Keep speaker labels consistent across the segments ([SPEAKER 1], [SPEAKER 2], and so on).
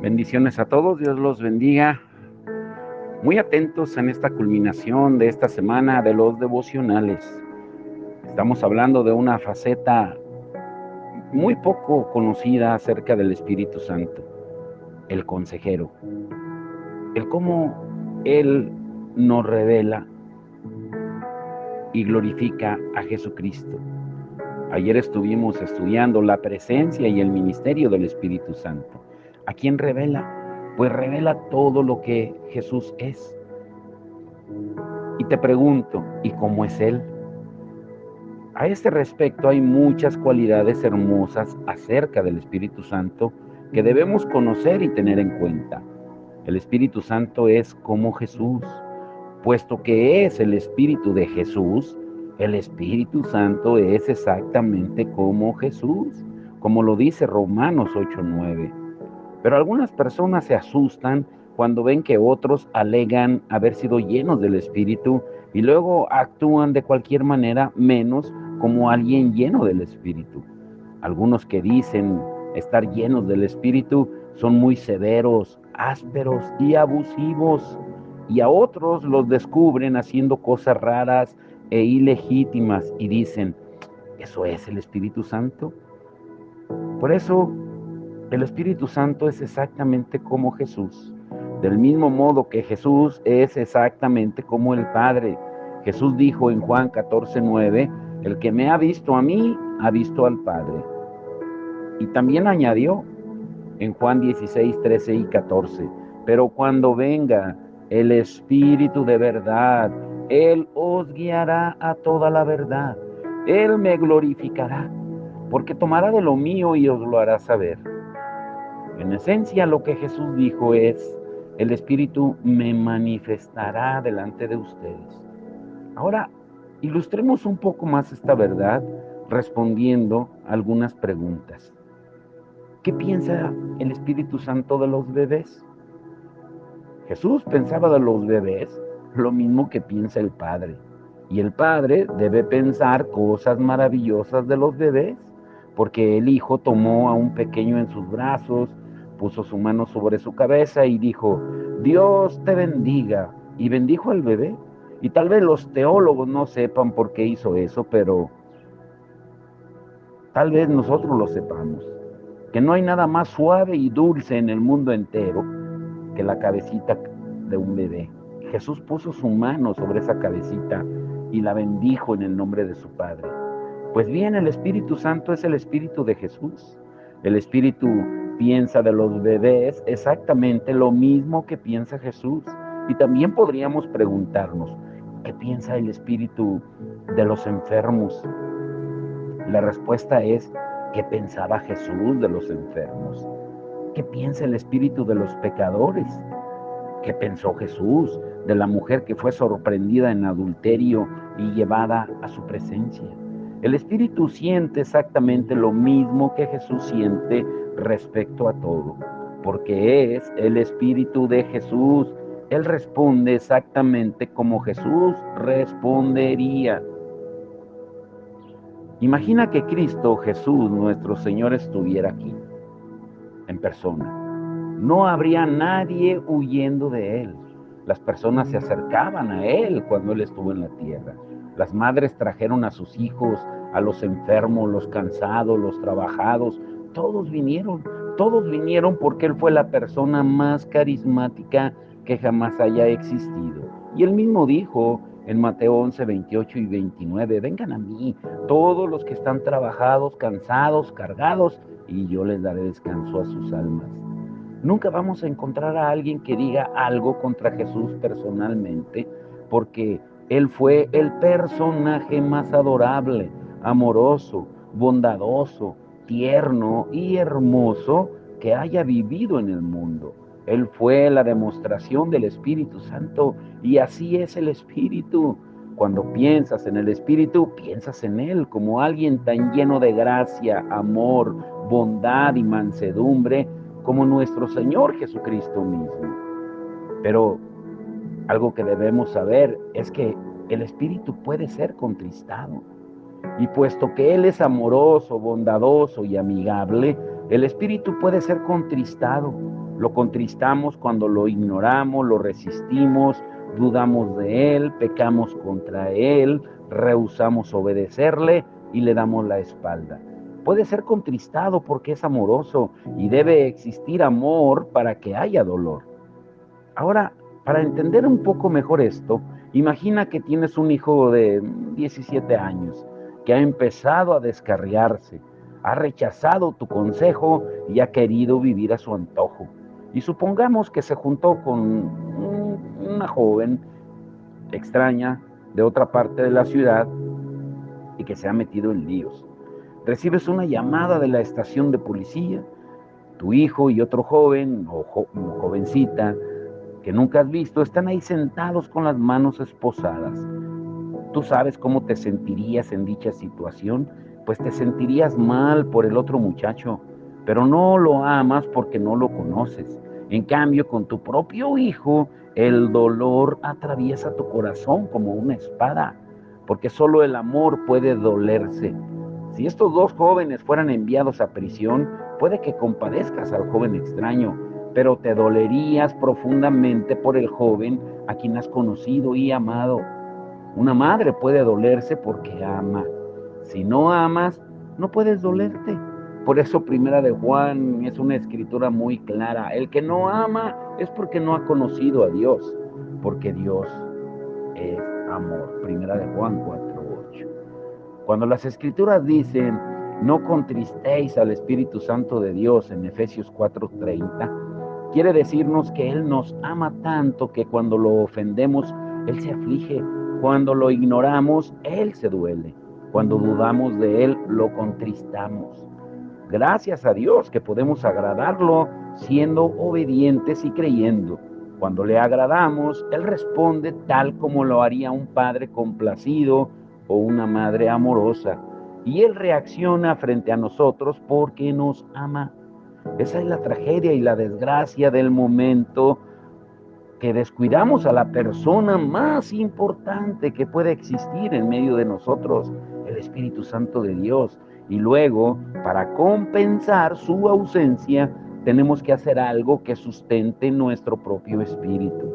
[SPEAKER 1] Bendiciones a todos, Dios los bendiga. Muy atentos en esta culminación de esta semana de los devocionales. Estamos hablando de una faceta muy poco conocida acerca del Espíritu Santo, el consejero. El cómo Él nos revela y glorifica a Jesucristo. Ayer estuvimos estudiando la presencia y el ministerio del Espíritu Santo. ¿A quién revela? Pues revela todo lo que Jesús es. Y te pregunto, ¿y cómo es Él? A este respecto hay muchas cualidades hermosas acerca del Espíritu Santo que debemos conocer y tener en cuenta. El Espíritu Santo es como Jesús. Puesto que es el Espíritu de Jesús, el Espíritu Santo es exactamente como Jesús, como lo dice Romanos 8:9. Pero algunas personas se asustan cuando ven que otros alegan haber sido llenos del Espíritu y luego actúan de cualquier manera menos como alguien lleno del Espíritu. Algunos que dicen estar llenos del Espíritu son muy severos, ásperos y abusivos, y a otros los descubren haciendo cosas raras e ilegítimas y dicen, ¿eso es el Espíritu Santo? Por eso el Espíritu Santo es exactamente como Jesús. Del mismo modo que Jesús es exactamente como el Padre. Jesús dijo en Juan 14:9, el que me ha visto a mí, ha visto al Padre. Y también añadió en Juan 16:13 y 14, pero cuando venga el Espíritu de verdad, Él os guiará a toda la verdad. Él me glorificará, porque tomará de lo mío y os lo hará saber. En esencia, lo que Jesús dijo es, el Espíritu me manifestará delante de ustedes. Ahora, ilustremos un poco más esta verdad respondiendo algunas preguntas. ¿Qué piensa el Espíritu Santo de los bebés? Jesús pensaba de los bebés lo mismo que piensa el Padre. Y el Padre debe pensar cosas maravillosas de los bebés, porque el Hijo tomó a un pequeño en sus brazos, puso su mano sobre su cabeza y dijo, Dios te bendiga, y bendijo al bebé. Y tal vez los teólogos no sepan por qué hizo eso, pero tal vez nosotros lo sepamos, que no hay nada más suave y dulce en el mundo entero que la cabecita de un bebé. Jesús puso su mano sobre esa cabecita y la bendijo en el nombre de su Padre. Pues bien, el Espíritu Santo es el Espíritu de Jesús. El Espíritu piensa de los bebés exactamente lo mismo que piensa Jesús. Y también podríamos preguntarnos, ¿qué piensa el Espíritu de los enfermos? La respuesta es, ¿qué pensaba Jesús de los enfermos? ¿Qué piensa el Espíritu de los pecadores? ¿Qué pensó Jesús de la mujer que fue sorprendida en adulterio y llevada a su presencia? El Espíritu siente exactamente lo mismo que Jesús siente respecto a todo, porque es el Espíritu de Jesús. Él responde exactamente como Jesús respondería. Imagina que Cristo Jesús, nuestro Señor, estuviera aquí, en persona. No habría nadie huyendo de Él. Las personas se acercaban a Él cuando Él estuvo en la tierra. Las madres trajeron a sus hijos, a los enfermos, los cansados, los trabajados. Todos vinieron porque Él fue la persona más carismática que jamás haya existido. Y Él mismo dijo en Mateo 11:28 y 29, vengan a mí, todos los que están trabajados, cansados, cargados, y yo les daré descanso a sus almas. Nunca vamos a encontrar a alguien que diga algo contra Jesús personalmente, porque Él fue el personaje más adorable, amoroso, bondadoso, tierno y hermoso que haya vivido en el mundo. Él fue la demostración del Espíritu Santo y así es el Espíritu. Cuando piensas en el Espíritu, piensas en Él como alguien tan lleno de gracia, amor, bondad y mansedumbre como nuestro Señor Jesucristo mismo. Pero algo que debemos saber es que el Espíritu puede ser contristado. Y puesto que Él es amoroso, bondadoso y amigable, El espíritu puede ser contristado. Lo contristamos cuando lo ignoramos, lo resistimos, dudamos de él, pecamos contra él, rehusamos obedecerle y le damos la espalda. Puede ser contristado porque es amoroso y debe existir amor para que haya dolor. Ahora, para entender un poco mejor esto, imagina que tienes un hijo de 17 años que ha empezado a descarriarse, ha rechazado tu consejo y ha querido vivir a su antojo. Y supongamos que se juntó con una joven extraña de otra parte de la ciudad y que se ha metido en líos. Recibes una llamada de la estación de policía, tu hijo y otro joven o jovencita que nunca has visto están ahí sentados con las manos esposadas. ¿Tú sabes cómo te sentirías en dicha situación? Pues te sentirías mal por el otro muchacho, pero no lo amas porque no lo conoces. En cambio, con tu propio hijo, el dolor atraviesa tu corazón como una espada, porque solo el amor puede dolerse. Si estos dos jóvenes fueran enviados a prisión, puede que compadezcas al joven extraño, pero te dolerías profundamente por el joven a quien has conocido y amado. Una madre puede dolerse porque ama. Si no amas, no puedes dolerte. Por eso Primera de Juan es una escritura muy clara. El que no ama es porque no ha conocido a Dios, porque Dios es amor. Primera de Juan 4:8. Cuando las escrituras dicen, no contristéis al Espíritu Santo de Dios en Efesios 4:30, quiere decirnos que Él nos ama tanto que cuando lo ofendemos, Él se aflige. Cuando lo ignoramos, Él se duele. Cuando dudamos de Él, lo contristamos. Gracias a Dios que podemos agradarlo siendo obedientes y creyendo. Cuando le agradamos, Él responde tal como lo haría un padre complacido o una madre amorosa. Y Él reacciona frente a nosotros porque nos ama. Esa es la tragedia y la desgracia del momento, que descuidamos a la persona más importante que puede existir en medio de nosotros, el Espíritu Santo de Dios. Y luego, para compensar su ausencia, tenemos que hacer algo que sustente nuestro propio espíritu.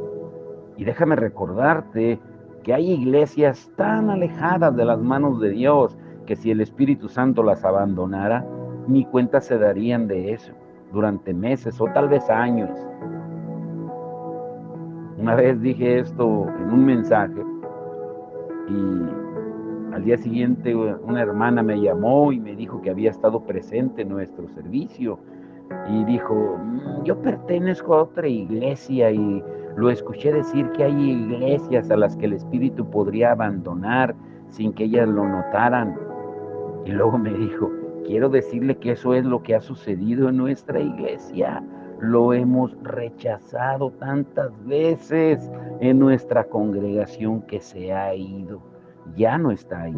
[SPEAKER 1] Y déjame recordarte que hay iglesias tan alejadas de las manos de Dios que si el Espíritu Santo las abandonara, ni cuenta se darían de eso durante meses o tal vez años. Una vez dije esto en un mensaje y al día siguiente una hermana me llamó y me dijo que había estado presente en nuestro servicio y dijo, yo pertenezco a otra iglesia y lo escuché decir que hay iglesias a las que el Espíritu podría abandonar sin que ellas lo notaran. Y luego me dijo, quiero decirle que eso es lo que ha sucedido en nuestra iglesia. Lo hemos rechazado tantas veces en nuestra congregación que se ha ido. Ya no está ahí.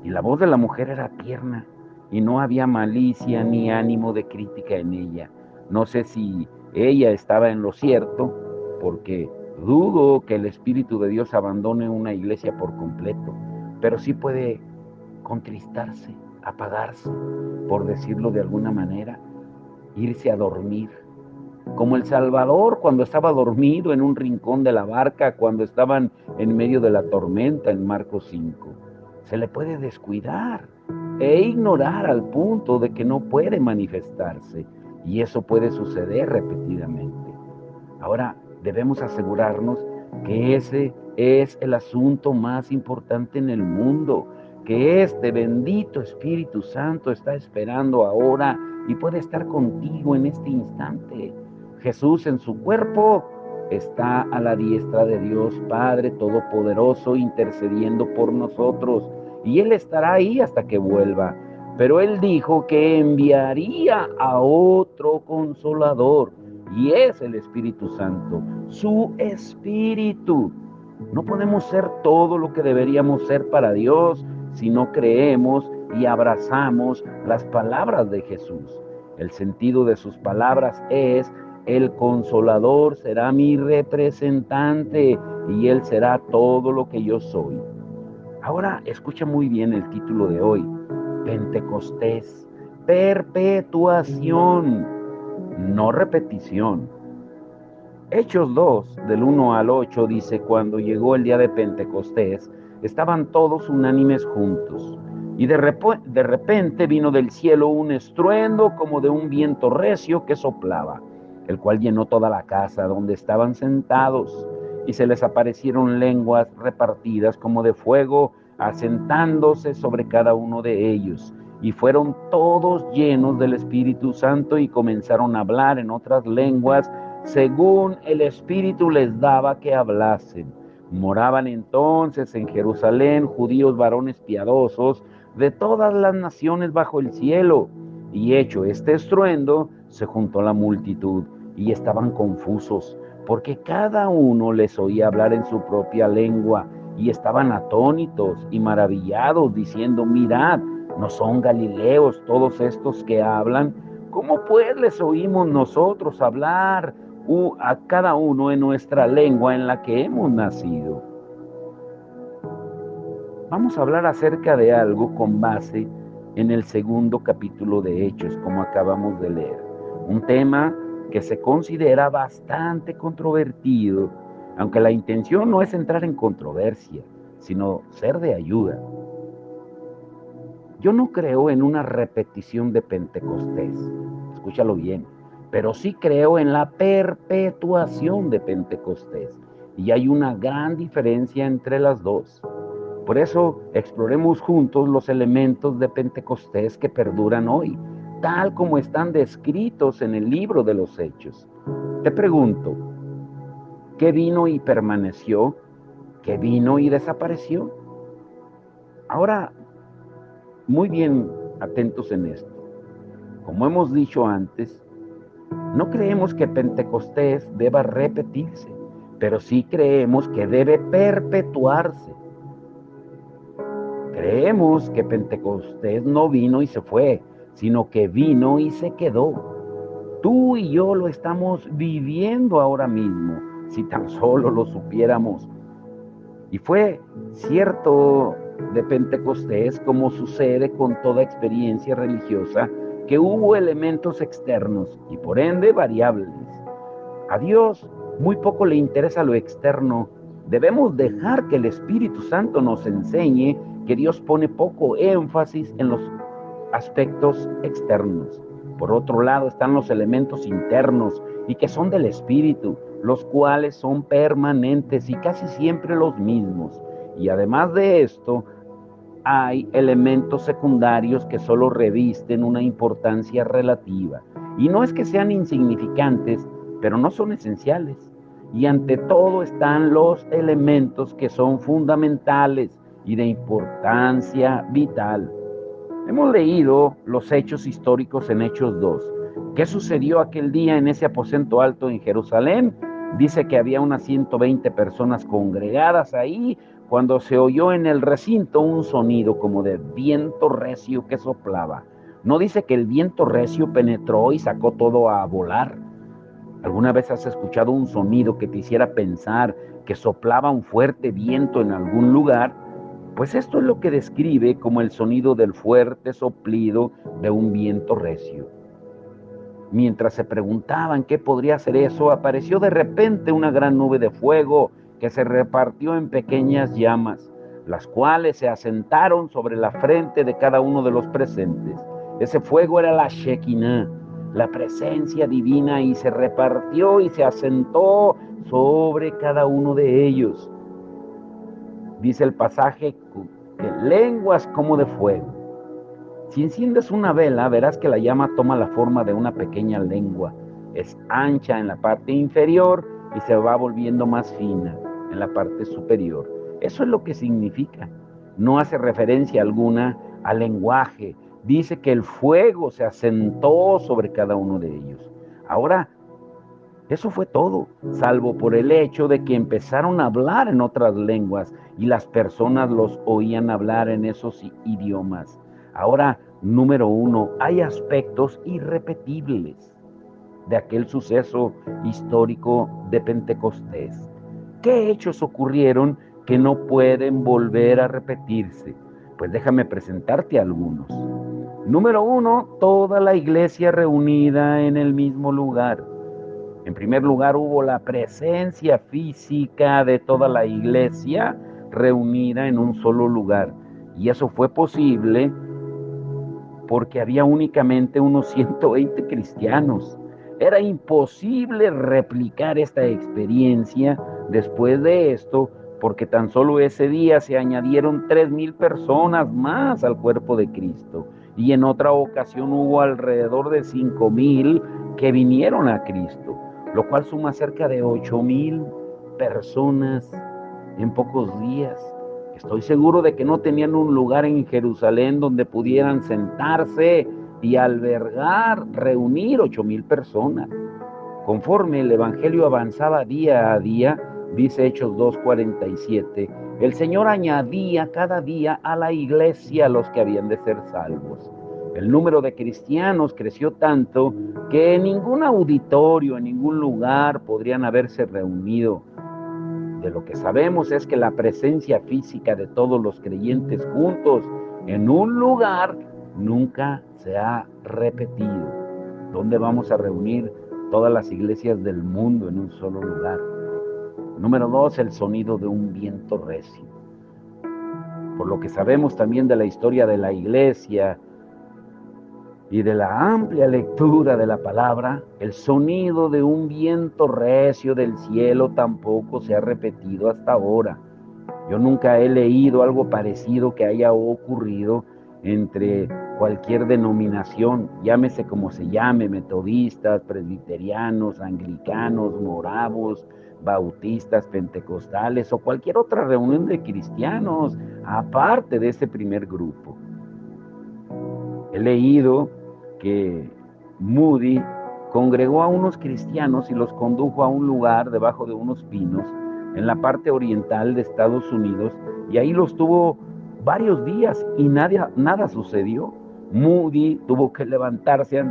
[SPEAKER 1] Y la voz de la mujer era tierna y no había malicia ni ánimo de crítica en ella. No sé si ella estaba en lo cierto, porque dudo que el Espíritu de Dios abandone una iglesia por completo, pero sí puede contristarse, apagarse, por decirlo de alguna manera, irse a dormir. Como el Salvador cuando estaba dormido en un rincón de la barca, cuando estaban en medio de la tormenta en Marcos 5. Se le puede descuidar e ignorar al punto de que no puede manifestarse, y eso puede suceder repetidamente. Ahora debemos asegurarnos que ese es el asunto más importante en el mundo, que este bendito Espíritu Santo está esperando ahora y puede estar contigo en este instante. Jesús en su cuerpo está a la diestra de Dios Padre Todopoderoso intercediendo por nosotros, y Él estará ahí hasta que vuelva. Pero Él dijo que enviaría a otro consolador, y es el Espíritu Santo, su Espíritu. No podemos ser todo lo que deberíamos ser para Dios si no creemos y abrazamos las palabras de Jesús. El sentido de sus palabras es: el Consolador será mi representante y Él será todo lo que yo soy. Ahora escucha muy bien el título de hoy: Pentecostés. perpetuación, no repetición. Hechos 2, del 1 al 8, dice: cuando llegó el día de Pentecostés, estaban todos unánimes juntos. Y de repente vino del cielo un estruendo como de un viento recio que soplaba, el cual llenó toda la casa donde estaban sentados. Y se les aparecieron lenguas repartidas como de fuego, asentándose sobre cada uno de ellos. Y fueron todos llenos del Espíritu Santo y comenzaron a hablar en otras lenguas según el Espíritu les daba que hablasen. Moraban entonces en Jerusalén judíos varones piadosos de todas las naciones bajo el cielo. Y hecho este estruendo, se juntó la multitud y estaban confusos, porque cada uno les oía hablar en su propia lengua, y estaban atónitos y maravillados, diciendo: mirad, ¿no son galileos todos estos que hablan? ¿Cómo pues les oímos nosotros hablar a cada uno en nuestra lengua en la que hemos nacido? Vamos a hablar acerca de algo con base en el segundo capítulo de Hechos, como acabamos de leer. Un tema que se considera bastante controvertido, aunque la intención no es entrar en controversia, sino ser de ayuda. Yo no creo en una repetición de Pentecostés, escúchalo bien, pero sí creo en la perpetuación de Pentecostés. Y hay una gran diferencia entre las dos. Por eso exploremos juntos los elementos de Pentecostés que perduran hoy, tal como están descritos en el libro de los Hechos. Te pregunto, ¿qué vino y permaneció? ¿Qué vino y desapareció? Ahora, muy bien atentos en esto. Como hemos dicho antes, no creemos que Pentecostés deba repetirse, pero sí creemos que debe perpetuarse. Creemos que Pentecostés no vino y se fue, sino que vino y se quedó. Tú y yo lo estamos viviendo ahora mismo, si tan solo lo supiéramos. Y fue cierto de Pentecostés, como sucede con toda experiencia religiosa, que hubo elementos externos y por ende variables. A Dios muy poco le interesa lo externo. Debemos dejar que el Espíritu Santo nos enseñe que Dios pone poco énfasis en los aspectos externos. Por otro lado están los elementos internos y que son del Espíritu, los cuales son permanentes y casi siempre los mismos. Y además de esto, hay elementos secundarios que solo revisten una importancia relativa. Y no es que sean insignificantes, pero no son esenciales. Y ante todo están los elementos que son fundamentales y de importancia vital. Hemos leído los hechos históricos en Hechos 2. ¿Qué sucedió aquel día en ese aposento alto en Jerusalén? Dice que había unas 120 personas congregadas ahí cuando se oyó en el recinto un sonido como de viento recio que soplaba. No dice que el viento recio penetró y sacó todo a volar. ¿Alguna vez has escuchado un sonido que te hiciera pensar que soplaba un fuerte viento en algún lugar? Pues esto es lo que describe como el sonido del fuerte soplido de un viento recio. Mientras se preguntaban qué podría ser eso, apareció de repente una gran nube de fuego que se repartió en pequeñas llamas, las cuales se asentaron sobre la frente de cada uno de los presentes. Ese fuego era la Shekinah, la presencia divina, y se repartió y se asentó sobre cada uno de ellos. Dice el pasaje que lenguas como de fuego. Si enciendes una vela, verás que la llama toma la forma de una pequeña lengua. Es ancha en la parte inferior y se va volviendo más fina en la parte superior. Eso es lo que significa. No hace referencia alguna al lenguaje. Dice que el fuego se asentó sobre cada uno de ellos. Ahora, eso fue todo, salvo por el hecho de que empezaron a hablar en otras lenguas y las personas los oían hablar en esos idiomas. Ahora, número uno, hay aspectos irrepetibles de aquel suceso histórico de Pentecostés. ¿Qué hechos ocurrieron que no pueden volver a repetirse? Pues déjame presentarte algunos. Número uno, toda la iglesia reunida en el mismo lugar. En primer lugar, hubo la presencia física de toda la iglesia reunida en un solo lugar. Y eso fue posible porque había únicamente unos 120 cristianos. Era imposible replicar esta experiencia después de esto, porque tan solo ese día se añadieron 3,000 personas más al cuerpo de Cristo. Y en otra ocasión hubo alrededor de 5,000 que vinieron a Cristo, lo cual suma cerca de 8,000 personas en pocos días. Estoy seguro de que no tenían un lugar en Jerusalén donde pudieran sentarse y albergar, reunir 8,000 personas. Conforme el evangelio avanzaba día a día, dice Hechos 2:47, el Señor añadía cada día a la iglesia a los que habían de ser salvos. El número de cristianos creció tanto que en ningún auditorio, en ningún lugar podrían haberse reunido. De lo que sabemos es que la presencia física de todos los creyentes juntos en un lugar nunca se ha repetido. ¿Dónde vamos a reunir todas las iglesias del mundo en un solo lugar? Número 2, el sonido de un viento recio. Por lo que sabemos también de la historia de la iglesia y de la amplia lectura de la palabra, el sonido de un viento recio del cielo tampoco se ha repetido hasta ahora. Yo nunca he leído algo parecido que haya ocurrido entre cualquier denominación, llámese como se llame, metodistas, presbiterianos, anglicanos, moravos, bautistas, pentecostales o cualquier otra reunión de cristianos, aparte de este primer grupo. He leído que Moody congregó a unos cristianos y los condujo a un lugar debajo de unos pinos en la parte oriental de Estados Unidos, y ahí los tuvo varios días y nada sucedió. Moody tuvo que levantarse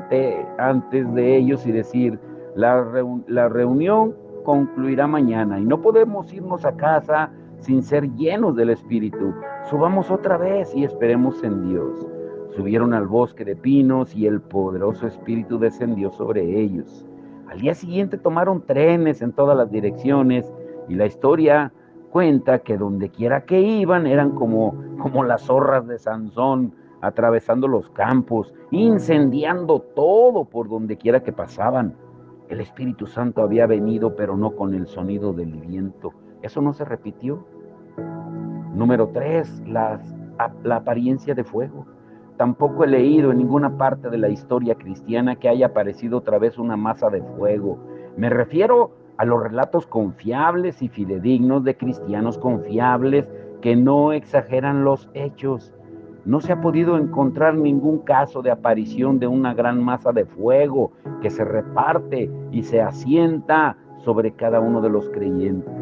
[SPEAKER 1] antes de ellos y decir, la reunión concluirá mañana y no podemos irnos a casa sin ser llenos del Espíritu. Subamos otra vez y esperemos en Dios. Subieron al bosque de pinos y el poderoso Espíritu descendió sobre ellos. Al día siguiente tomaron trenes en todas las direcciones y la historia cuenta que donde quiera que iban eran como las zorras de Sansón, atravesando los campos, incendiando todo por donde quiera que pasaban. El Espíritu Santo había venido, pero no con el sonido del viento. Eso no se repitió. Número 3, la apariencia de fuego. Tampoco he leído en ninguna parte de la historia cristiana que haya aparecido otra vez una masa de fuego. Me refiero a los relatos confiables y fidedignos de cristianos confiables que no exageran los hechos. No se ha podido encontrar ningún caso de aparición de una gran masa de fuego que se reparte y se asienta sobre cada uno de los creyentes.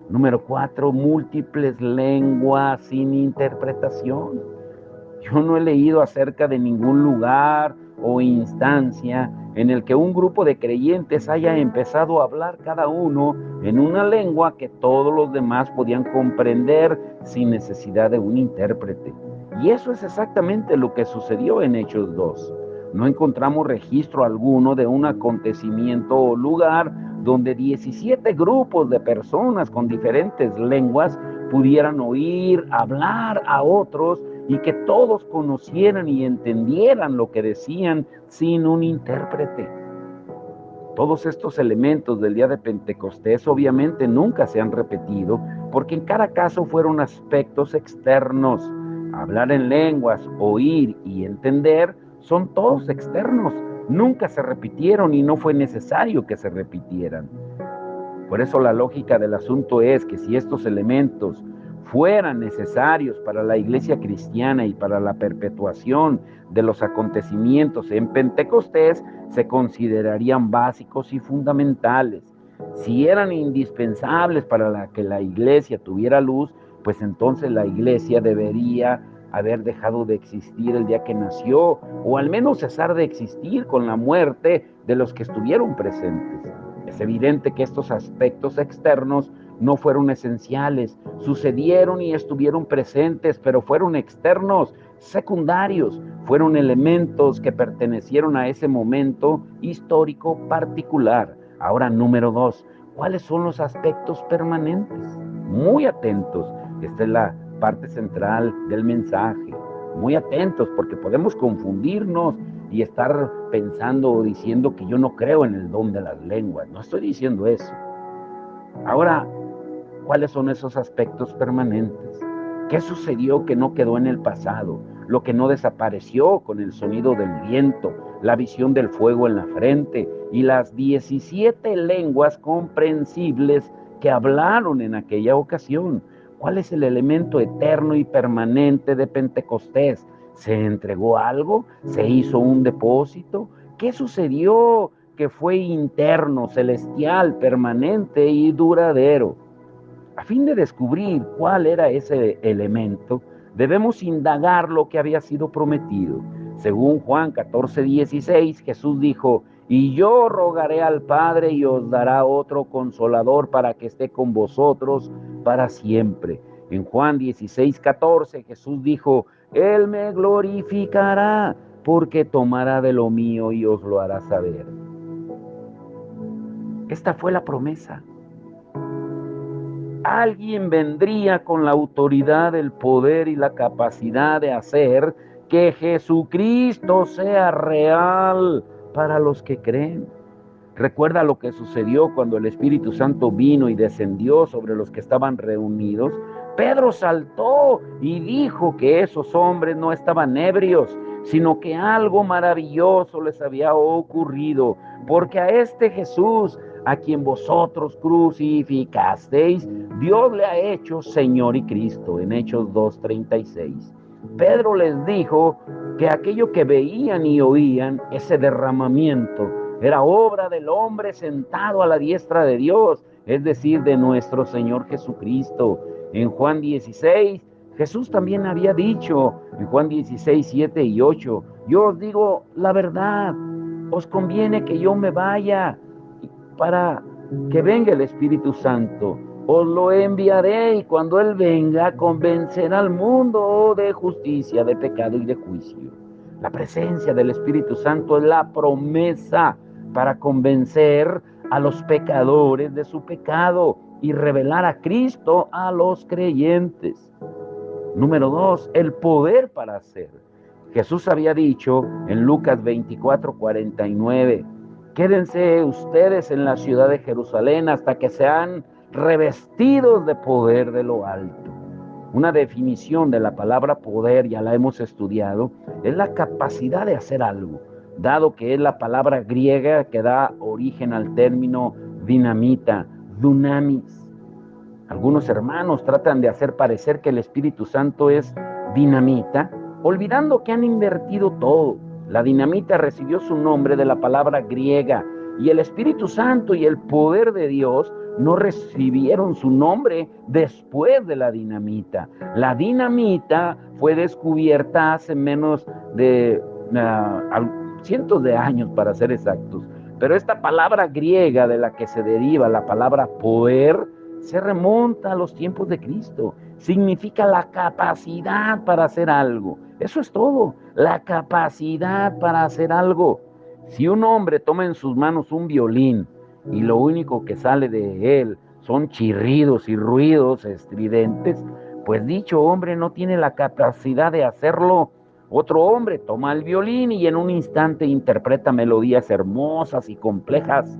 [SPEAKER 1] Número 4, múltiples lenguas sin interpretación. Yo no he leído acerca de ningún lugar o instancia en el que un grupo de creyentes haya empezado a hablar cada uno en una lengua que todos los demás podían comprender sin necesidad de un intérprete. Y eso es exactamente lo que sucedió en Hechos 2. No encontramos registro alguno de un acontecimiento o lugar donde 17 grupos de personas con diferentes lenguas pudieran oír hablar a otros y que todos conocieran y entendieran lo que decían sin un intérprete. Todos estos elementos del día de Pentecostés obviamente nunca se han repetido, porque en cada caso fueron aspectos externos. Hablar en lenguas, oír y entender son todos externos. Nunca se repitieron y no fue necesario que se repitieran. Por eso la lógica del asunto es que si estos elementos fueran necesarios para la iglesia cristiana y para la perpetuación de los acontecimientos en Pentecostés, se considerarían básicos y fundamentales. Si eran indispensables para que la iglesia tuviera luz, pues entonces la iglesia debería haber dejado de existir el día que nació, o al menos cesar de existir con la muerte de los que estuvieron presentes. Es evidente que estos aspectos externos no fueron esenciales, sucedieron y estuvieron presentes, pero fueron externos, secundarios, fueron elementos que pertenecieron a ese momento histórico particular. Ahora, número 2, ¿cuáles son los aspectos permanentes? Muy atentos, esta es la parte central del mensaje. Muy atentos, porque podemos confundirnos y estar pensando o diciendo que yo no creo en el don de las lenguas. No estoy diciendo eso. Ahora, ¿cuáles son esos aspectos permanentes? ¿Qué sucedió que no quedó en el pasado? Lo que no desapareció con el sonido del viento, la visión del fuego en la frente y las 17 lenguas comprensibles que hablaron en aquella ocasión. ¿Cuál es el elemento eterno y permanente de Pentecostés? ¿Se entregó algo? ¿Se hizo un depósito? ¿Qué sucedió que fue interno, celestial, permanente y duradero? A fin de descubrir cuál era ese elemento, debemos indagar lo que había sido prometido. Según Juan 14:16, Jesús dijo: y yo rogaré al Padre y os dará otro consolador para que esté con vosotros para siempre. En Juan 16:14, Jesús dijo: Él me glorificará porque tomará de lo mío y os lo hará saber. Esta fue la promesa. Alguien vendría con la autoridad, el poder y la capacidad de hacer que Jesucristo sea real para los que creen. Recuerda lo que sucedió cuando el Espíritu Santo vino y descendió sobre los que estaban reunidos. Pedro saltó y dijo que esos hombres no estaban ebrios, sino que algo maravilloso les había ocurrido, porque a este Jesús, a quien vosotros crucificasteis, Dios le ha hecho Señor y Cristo, en Hechos 2:36. Pedro les dijo que aquello que veían y oían, ese derramamiento, era obra del hombre sentado a la diestra de Dios, es decir, de nuestro Señor Jesucristo. En Juan 16, Jesús también había dicho, en Juan 16, 7 y 8, yo os digo la verdad, os conviene que yo me vaya para que venga el Espíritu Santo. Os lo enviaré y cuando Él venga convencerá al mundo de justicia, de pecado y de juicio. La presencia del Espíritu Santo es la promesa para convencer a los pecadores de su pecado y revelar a Cristo a los creyentes. Número 2, el poder para hacer. Jesús había dicho en Lucas 24:49, quédense ustedes en la ciudad de Jerusalén hasta que sean revestidos de poder de lo alto. Una definición de la palabra poder, ya la hemos estudiado, es la capacidad de hacer algo, dado que es la palabra griega que da origen al término dinamita, dunamis. Algunos hermanos tratan de hacer parecer que el Espíritu Santo es dinamita, olvidando que han invertido todo. La dinamita recibió su nombre de la palabra griega y el Espíritu Santo y el poder de Dios no recibieron su nombre después de la dinamita. La dinamita fue descubierta hace menos de cientos de años, para ser exactos. Pero esta palabra griega de la que se deriva la palabra poder se remonta a los tiempos de Cristo. Significa la capacidad para hacer algo. Eso es todo, la capacidad para hacer algo. Si un hombre toma en sus manos un violín y lo único que sale de él son chirridos y ruidos estridentes, pues dicho hombre no tiene la capacidad de hacerlo. Otro hombre toma el violín y en un instante interpreta melodías hermosas y complejas.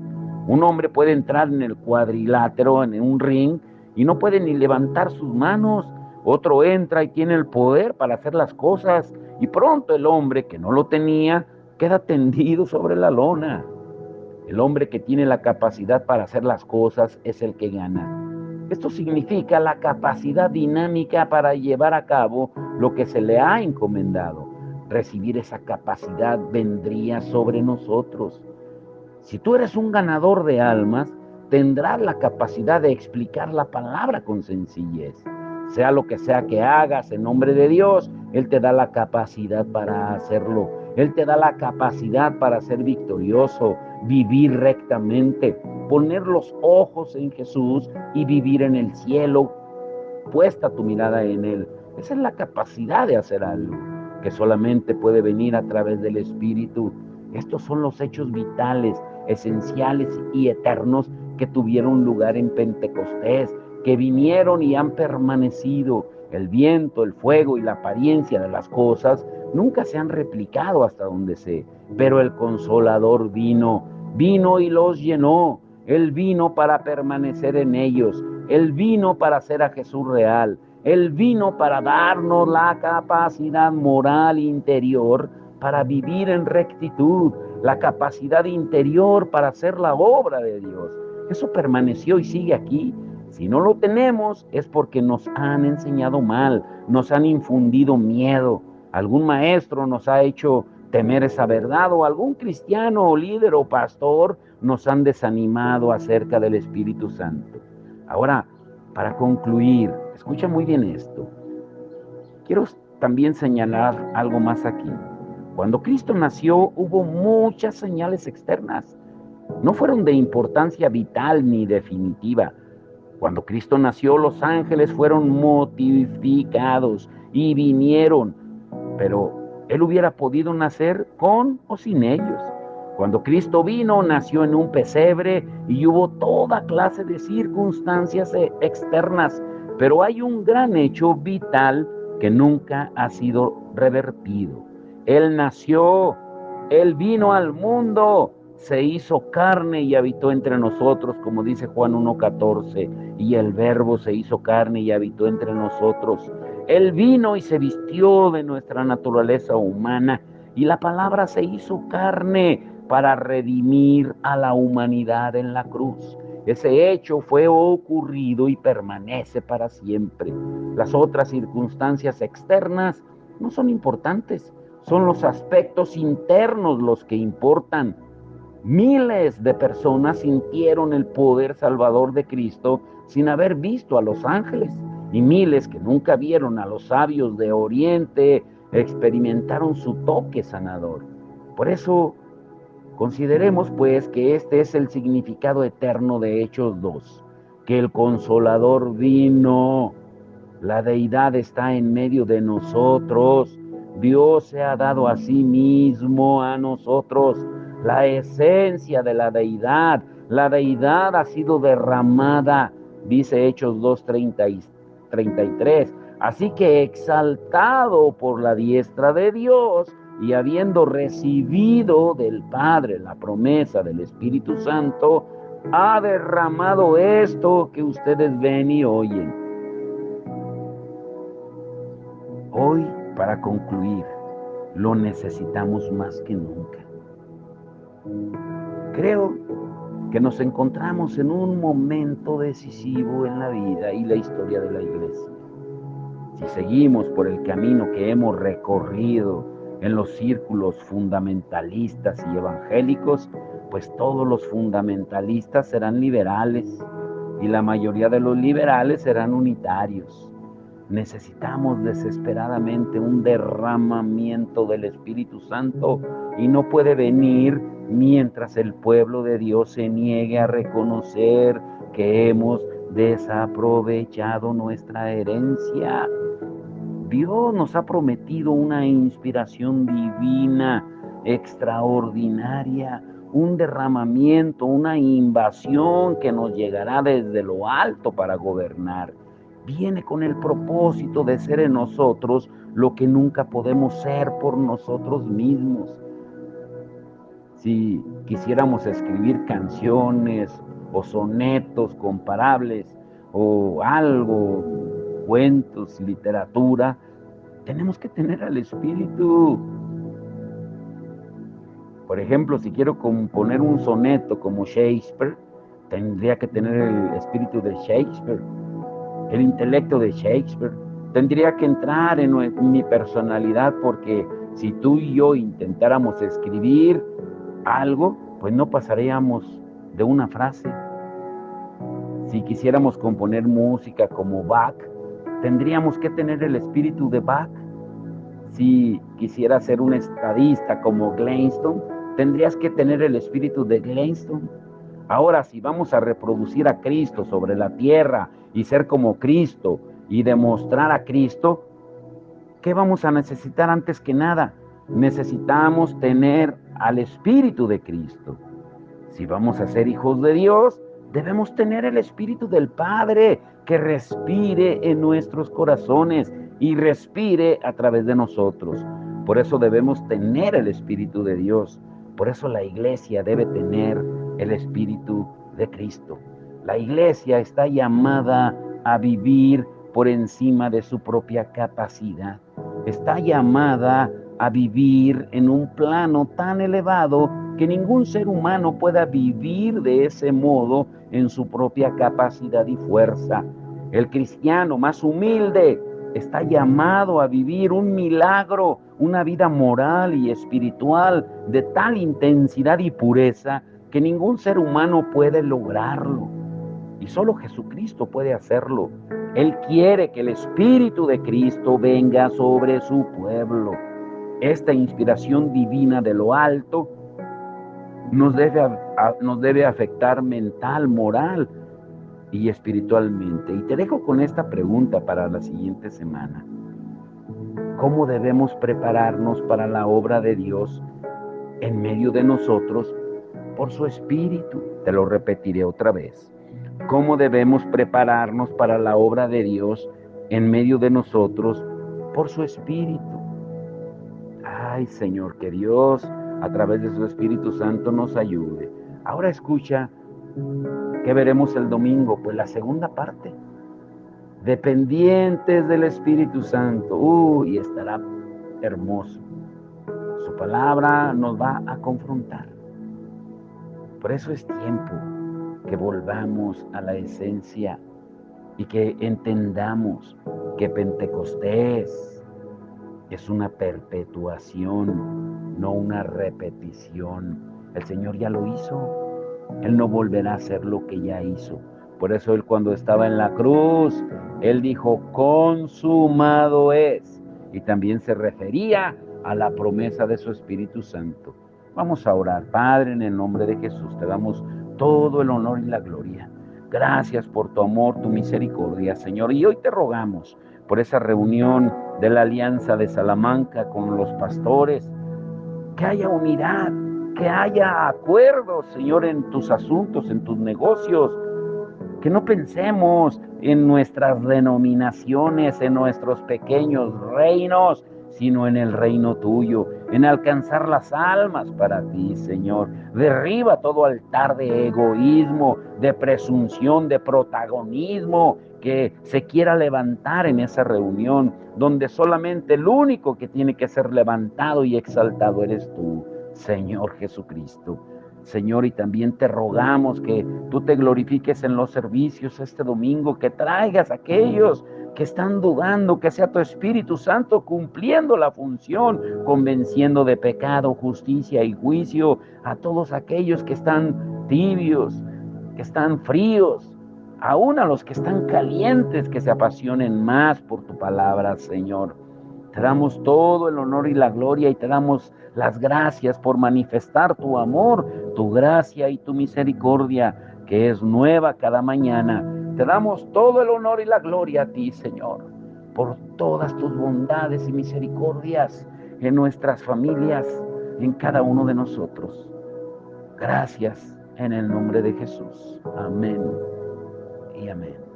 [SPEAKER 1] Un hombre puede entrar en el cuadrilátero, en un ring, y no puede ni levantar sus manos. Otro entra y tiene el poder para hacer las cosas, y pronto el hombre que no lo tenía queda tendido sobre la lona. El hombre que tiene la capacidad para hacer las cosas es el que gana. Esto significa la capacidad dinámica para llevar a cabo lo que se le ha encomendado. Recibir esa capacidad vendría sobre nosotros. Si tú eres un ganador de almas, tendrás la capacidad de explicar la palabra con sencillez. Sea lo que sea que hagas en nombre de Dios, Él te da la capacidad para hacerlo. Él te da la capacidad para ser victorioso, vivir rectamente, poner los ojos en Jesús y vivir en el cielo, puesta tu mirada en Él. Esa es la capacidad de hacer algo. que solamente puede venir a través del Espíritu. Estos son los hechos vitales, esenciales y eternos que tuvieron lugar en Pentecostés, que vinieron y han permanecido. El viento, el fuego y la apariencia de las cosas nunca se han replicado hasta donde sé, pero el Consolador vino y los llenó. Él vino para permanecer en ellos. Él vino para hacer a Jesús real. Él vino para darnos la capacidad moral interior para vivir en rectitud, la capacidad interior para hacer la obra de Dios. Eso permaneció y sigue aquí. Si no lo tenemos es porque nos han enseñado mal, nos han infundido miedo. Algún maestro nos ha hecho temer esa verdad, o algún cristiano o líder o pastor nos han desanimado acerca del Espíritu Santo. Ahora, para concluir, escucha muy bien esto. Quiero también señalar algo más aquí. Cuando Cristo nació hubo muchas señales externas. No fueron de importancia vital ni definitiva. Cuando Cristo nació, los ángeles fueron mortificados y vinieron, pero Él hubiera podido nacer con o sin ellos. Cuando Cristo vino, nació en un pesebre y hubo toda clase de circunstancias externas, pero hay un gran hecho vital que nunca ha sido revertido. Él nació, Él vino al mundo, se hizo carne y habitó entre nosotros, como dice Juan 1:14, y el Verbo se hizo carne y habitó entre nosotros. Él vino y se vistió de nuestra naturaleza humana, y la palabra se hizo carne para redimir a la humanidad en la cruz. Ese hecho fue ocurrido y permanece para siempre. Las otras circunstancias externas no son importantes, son los aspectos internos los que importan. Miles de personas sintieron el poder salvador de Cristo sin haber visto a los ángeles, y miles que nunca vieron a los sabios de Oriente experimentaron su toque sanador. Por eso, consideremos pues que este es el significado eterno de Hechos 2, que el Consolador vino. La deidad está en medio de nosotros. Dios se ha dado a sí mismo a nosotros. La esencia de la deidad ha sido derramada, dice Hechos 2:33. Así que exaltado por la diestra de Dios y habiendo recibido del Padre la promesa del Espíritu Santo, ha derramado esto que ustedes ven y oyen. Hoy, para concluir, lo necesitamos más que nunca. Creo que nos encontramos en un momento decisivo en la vida y la historia de la Iglesia. Si seguimos por el camino que hemos recorrido en los círculos fundamentalistas y evangélicos, pues todos los fundamentalistas serán liberales y la mayoría de los liberales serán unitarios. Necesitamos desesperadamente un derramamiento del Espíritu Santo, y no puede venir mientras el pueblo de Dios se niegue a reconocer que hemos desaprovechado nuestra herencia. Dios nos ha prometido una inspiración divina, extraordinaria, un derramamiento, una invasión que nos llegará desde lo alto para gobernar. Viene con el propósito de ser en nosotros lo que nunca podemos ser por nosotros mismos. Si quisiéramos escribir canciones o sonetos comparables o algo, cuentos, literatura, tenemos que tener al Espíritu. Por ejemplo, si quiero componer un soneto como Shakespeare, tendría que tener el espíritu de Shakespeare, el intelecto de Shakespeare. Tendría que entrar en mi personalidad, porque si tú y yo intentáramos escribir algo, pues no pasaríamos de una frase. Si quisiéramos componer música como Bach, tendríamos que tener el espíritu de Bach. Si quisieras ser un estadista como Gladstone, tendrías que tener el espíritu de Gladstone. Ahora, si vamos a reproducir a Cristo sobre la tierra y ser como Cristo y demostrar a Cristo, ¿qué vamos a necesitar antes que nada? Necesitamos tener al Espíritu de Cristo. Si vamos a ser hijos de Dios, debemos tener el Espíritu del Padre que respire en nuestros corazones y respire a través de nosotros. Por eso debemos tener el Espíritu de Dios. Por eso la iglesia debe tener el Espíritu de Cristo. La iglesia está llamada a vivir por encima de su propia capacidad. Está llamada a vivir en un plano tan elevado que ningún ser humano pueda vivir de ese modo en su propia capacidad y fuerza. El cristiano más humilde está llamado a vivir un milagro, una vida moral y espiritual de tal intensidad y pureza que ningún ser humano puede lograrlo. Y solo Jesucristo puede hacerlo. Él quiere que el Espíritu de Cristo venga sobre su pueblo. Esta inspiración divina de lo alto nos debe afectar mental, moral y espiritualmente. Y te dejo con esta pregunta para la siguiente semana. ¿Cómo debemos prepararnos para la obra de Dios en medio de nosotros por su Espíritu? Te lo repetiré otra vez. ¿Cómo debemos prepararnos para la obra de Dios en medio de nosotros por su Espíritu? Ay, Señor, que Dios a través de su Espíritu Santo nos ayude. Ahora escucha, ¿qué veremos el domingo? Pues la segunda parte. Dependientes del Espíritu Santo. Uy, estará hermoso. Su palabra nos va a confrontar. Por eso es tiempo que volvamos a la esencia y que entendamos que Pentecostés es una perpetuación, no una repetición. El Señor ya lo hizo. Él no volverá a hacer lo que ya hizo. Por eso Él, cuando estaba en la cruz, Él dijo, consumado es. Y también se refería a la promesa de su Espíritu Santo. Vamos a orar. Padre, en el nombre de Jesús, te damos todo el honor y la gloria. Gracias por tu amor, tu misericordia, Señor. Y hoy te rogamos por esa reunión de la Alianza de Salamanca con los pastores, que haya unidad, que haya acuerdos, Señor, en tus asuntos, en tus negocios, que no pensemos en nuestras denominaciones, en nuestros pequeños reinos, sino en el reino tuyo, en alcanzar las almas para ti, Señor. Derriba todo altar de egoísmo, de presunción, de protagonismo que se quiera levantar en esa reunión, donde solamente el único que tiene que ser levantado y exaltado eres tú, Señor Jesucristo. Señor, y también te rogamos que tú te glorifiques en los servicios este domingo, que traigas a aquellos que están dudando, que sea tu Espíritu Santo cumpliendo la función, convenciendo de pecado, justicia y juicio a todos aquellos que están tibios, que están fríos, aún a los que están calientes, que se apasionen más por tu palabra, Señor. Te damos todo el honor y la gloria y te damos las gracias por manifestar tu amor, tu gracia y tu misericordia, que es nueva cada mañana. Te damos todo el honor y la gloria a ti, Señor, por todas tus bondades y misericordias en nuestras familias, en cada uno de nosotros. Gracias en el nombre de Jesús. Amén y amén.